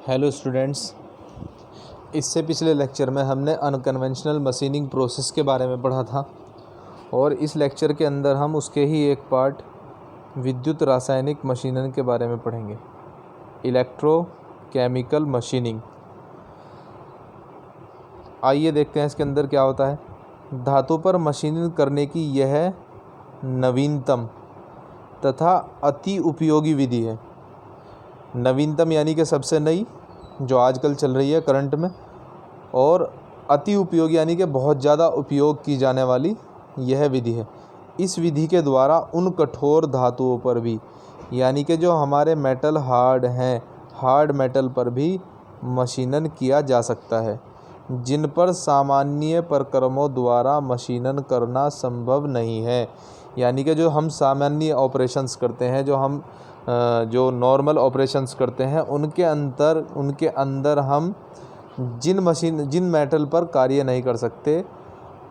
Hello students, इससे पिछले lecture में हमने अनकन्वेंशनल मशीनिंग प्रोसेस के बारे में पढ़ा था और इस लेक्चर के अंदर हम उसके ही एक पार्ट विद्युत रासायनिक मशीनिंग के बारे में पढ़ेंगे। Electrochemical machining. आइए देखते हैं इसके अंदर क्या होता है। धातु पर मशीनिंग करने की यह नवीनतम तथा अति उपयोगी विधि है। नवीनतम यानी कि सबसे नई, जो आजकल चल रही है करंट में, और अति उपयोगी यानी कि बहुत ज़्यादा उपयोग की जाने वाली यह विधि है। इस विधि के द्वारा उन कठोर धातुओं पर भी, यानी कि जो हमारे मेटल हार्ड हैं, हार्ड मेटल पर भी मशीनन किया जा सकता है, जिन पर सामान्य प्रक्रमों द्वारा मशीनन करना संभव नहीं है। यानी कि जो हम सामान्य ऑपरेशंस करते हैं, जो नॉर्मल ऑपरेशंस करते हैं, उनके अंदर हम जिन मेटल पर कार्य नहीं कर सकते,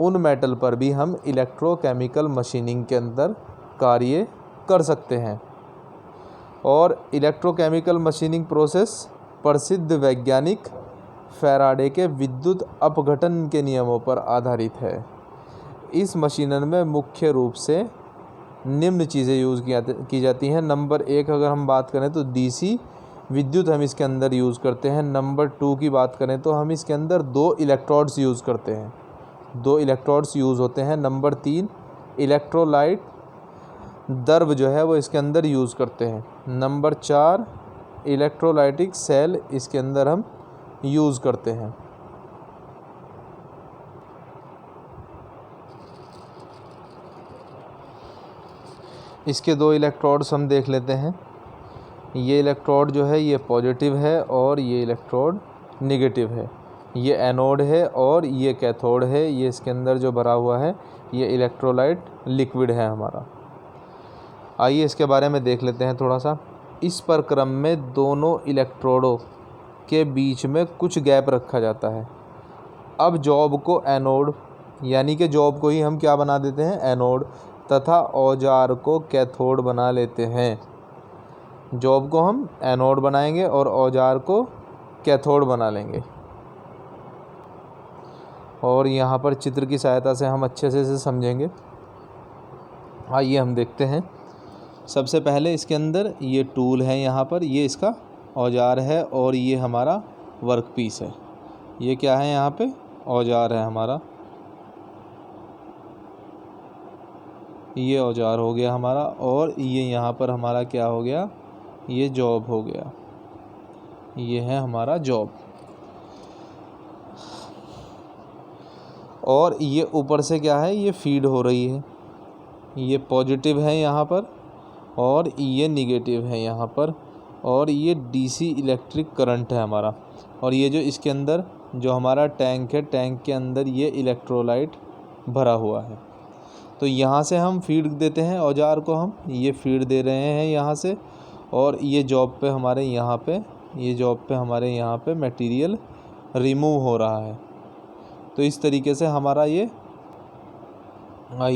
उन मेटल पर भी हम इलेक्ट्रोकेमिकल मशीनिंग के अंदर कार्य कर सकते हैं। और इलेक्ट्रोकेमिकल मशीनिंग प्रोसेस प्रसिद्ध वैज्ञानिक फैराडे के विद्युत अपघटन के नियमों पर आधारित है। इस मशीनन में मुख्य रूप से निम्न चीज़ें यूज़ की जाती हैं। नंबर 1 अगर हम बात करें तो डीसी विद्युत हम इसके अंदर यूज़ करते हैं। नंबर 2 की बात करें तो हम इसके अंदर 2 इलेक्ट्रोड्स यूज़ करते हैं, 2 इलेक्ट्रोड्स यूज़ होते हैं। नंबर 3 इलेक्ट्रोलाइट द्रव जो है वो इसके अंदर यूज़ करते हैं। नंबर 4 इलेक्ट्रोलाइटिक सेल इसके अंदर हम यूज़ करते हैं। इसके 2 इलेक्ट्रोड्स हम देख लेते हैं। ये इलेक्ट्रोड जो है ये पॉजिटिव है और ये इलेक्ट्रोड नेगेटिव है। ये एनोड है और ये कैथोड है। ये इसके अंदर जो भरा हुआ है ये इलेक्ट्रोलाइट लिक्विड है हमारा। आइए इसके बारे में देख लेते हैं थोड़ा सा। इस प्रक्रम में दोनों इलेक्ट्रोडों के बीच में कुछ गैप रखा जाता है। अब जॉब को एनोड, यानी कि जॉब को ही हम क्या बना देते हैं, एनोड, तथा औजार को कैथोड बना लेते हैं। जॉब को हम एनोड बनाएंगे और औजार को कैथोड बना लेंगे। और यहाँ पर चित्र की सहायता से हम अच्छे से इसे समझेंगे। आइए हम देखते हैं। सबसे पहले इसके अंदर ये टूल है, यहाँ पर ये इसका औजार है और ये हमारा वर्क पीस है। ये क्या है, यहाँ पे औजार है हमारा। ये औजार हो गया हमारा और ये यहाँ पर हमारा क्या हो गया, ये जॉब हो गया। ये है हमारा जॉब। और ये ऊपर से क्या है, ये फीड हो रही है। ये पॉजिटिव है यहाँ पर और ये निगेटिव है यहाँ पर। और ये डीसी इलेक्ट्रिक करंट है हमारा। और ये जो इसके अंदर जो हमारा टैंक है, टैंक के अंदर ये इलेक्ट्रोलाइट भरा हुआ है। तो यहाँ से हम फीड देते हैं औजार को, हम ये फीड दे रहे हैं यहाँ से। और ये जॉब पे हमारे यहाँ पे मटेरियल रिमूव हो रहा है। तो इस तरीके से हमारा ये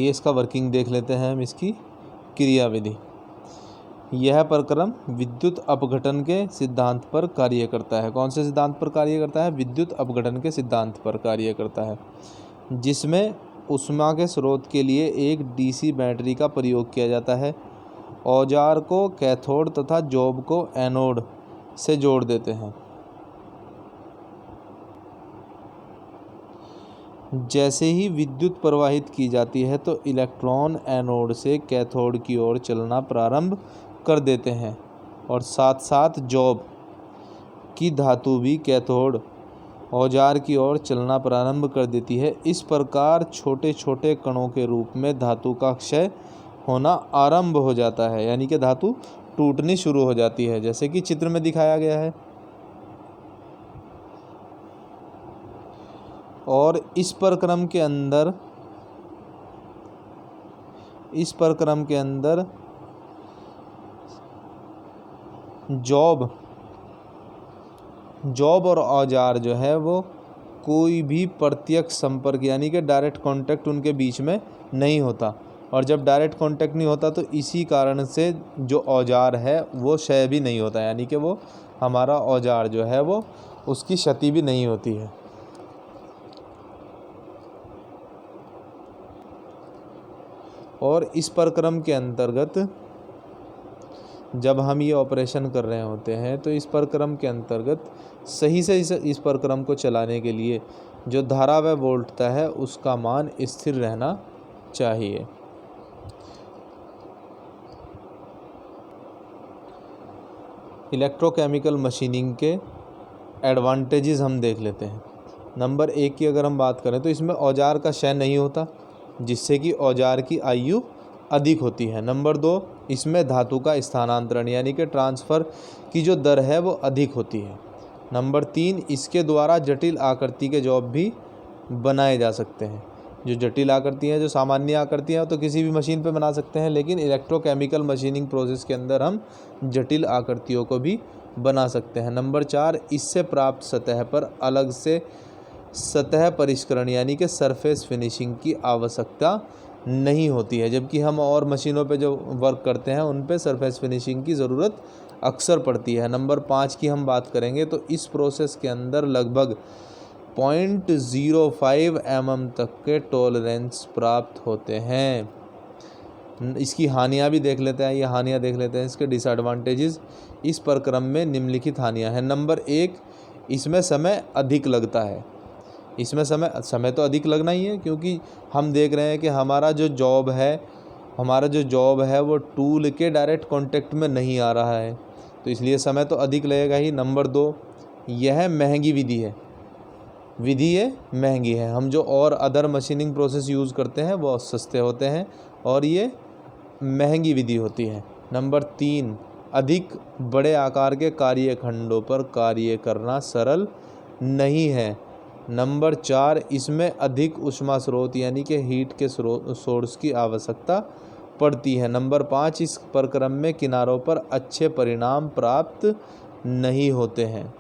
इसका वर्किंग देख लेते हैं हम, इसकी क्रियाविधि। यह प्रक्रम विद्युत अपघटन के सिद्धांत पर कार्य करता है। कौन से सिद्धांत पर कार्य करता है? विद्युत अपघटन के सिद्धांत पर कार्य करता है, जिसमें ऊष्मा के स्रोत के लिए एक डीसी बैटरी का प्रयोग किया जाता है। औजार को कैथोड तथा जॉब को एनोड से जोड़ देते हैं। जैसे ही विद्युत प्रवाहित की जाती है तो इलेक्ट्रॉन एनोड से कैथोड की ओर चलना प्रारंभ कर देते हैं और साथ साथ जॉब की धातु भी कैथोड औजार की ओर चलना प्रारंभ कर देती है। इस प्रकार छोटे छोटे कणों के रूप में धातु का क्षय होना आरंभ हो जाता है, यानी कि धातु टूटनी शुरू हो जाती है, जैसे कि चित्र में दिखाया गया है। और इस प्रक्रम के अंदर जॉब और औजार जो है वो कोई भी प्रत्यक्ष संपर्क, यानी कि डायरेक्ट कांटेक्ट उनके बीच में नहीं होता। और जब डायरेक्ट कांटेक्ट नहीं होता तो इसी कारण से जो औजार है वो क्षय भी नहीं होता, यानी कि वो हमारा औजार जो है वो उसकी क्षति भी नहीं होती है। और इस प्रक्रम के अंतर्गत जब हम ये ऑपरेशन कर रहे होते हैं तो इस प्रक्रम के अंतर्गत सही से इस प्रक्रम को चलाने के लिए जो धारा व वोल्टता है उसका मान स्थिर रहना चाहिए। इलेक्ट्रोकेमिकल मशीनिंग के एडवांटेजेस हम देख लेते हैं। नंबर 1 की अगर हम बात करें तो इसमें औजार का क्षय नहीं होता, जिससे कि औजार की आयु अधिक होती है। नंबर 2, इसमें धातु का स्थानांतरण यानी कि ट्रांसफ़र की जो दर है वो अधिक होती है। नंबर 3, इसके द्वारा जटिल आकृति के जॉब भी बनाए जा सकते हैं। जो जटिल आकृति हैं, जो सामान्य आकृति हैं तो किसी भी मशीन पे बना सकते हैं, लेकिन इलेक्ट्रोकेमिकल मशीनिंग प्रोसेस के अंदर हम जटिल आकृतियों को भी बना सकते हैं। नंबर 4, इससे प्राप्त सतह पर अलग से सतह परिष्करण यानी कि सरफेस फिनिशिंग की आवश्यकता नहीं होती है, जबकि हम और मशीनों पे जो वर्क करते हैं उन पे सरफेस फिनिशिंग की ज़रूरत अक्सर पड़ती है। नंबर 5 की हम बात करेंगे तो इस प्रोसेस के अंदर लगभग 0.05 mm तक के टॉलरेंस प्राप्त होते हैं। इसकी हानियाँ भी देख लेते हैं, ये हानियाँ देख लेते हैं, इसके डिसएडवांटेजेस इस प्रक्रम में निम्नलिखित हानियाँ हैं। नंबर 1, इसमें समय अधिक लगता है। इसमें समय तो अधिक लगना ही है, क्योंकि हम देख रहे हैं कि हमारा जो जॉब है वो टूल के डायरेक्ट कांटेक्ट में नहीं आ रहा है, तो इसलिए समय तो अधिक लगेगा ही। नंबर 2, यह महंगी विधि ये महंगी है। हम जो और अदर मशीनिंग प्रोसेस यूज़ करते हैं वो सस्ते होते हैं और ये महंगी विधि होती है। नंबर 3, अधिक बड़े आकार के कार्यखंडों पर कार्य करना सरल नहीं है। नंबर 4, इसमें अधिक ऊष्मा स्रोत यानी कि हीट के सोर्स की आवश्यकता पड़ती है। नंबर 5, इस प्रक्रम में किनारों पर अच्छे परिणाम प्राप्त नहीं होते हैं।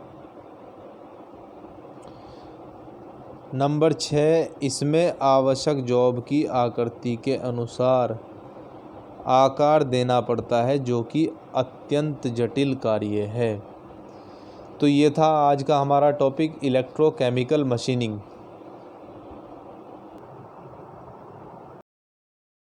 नंबर 6, इसमें आवश्यक जॉब की आकृति के अनुसार आकार देना पड़ता है, जो कि अत्यंत जटिल कार्य है। तो ये था आज का हमारा टॉपिक इलेक्ट्रोकेमिकल मशीनिंग।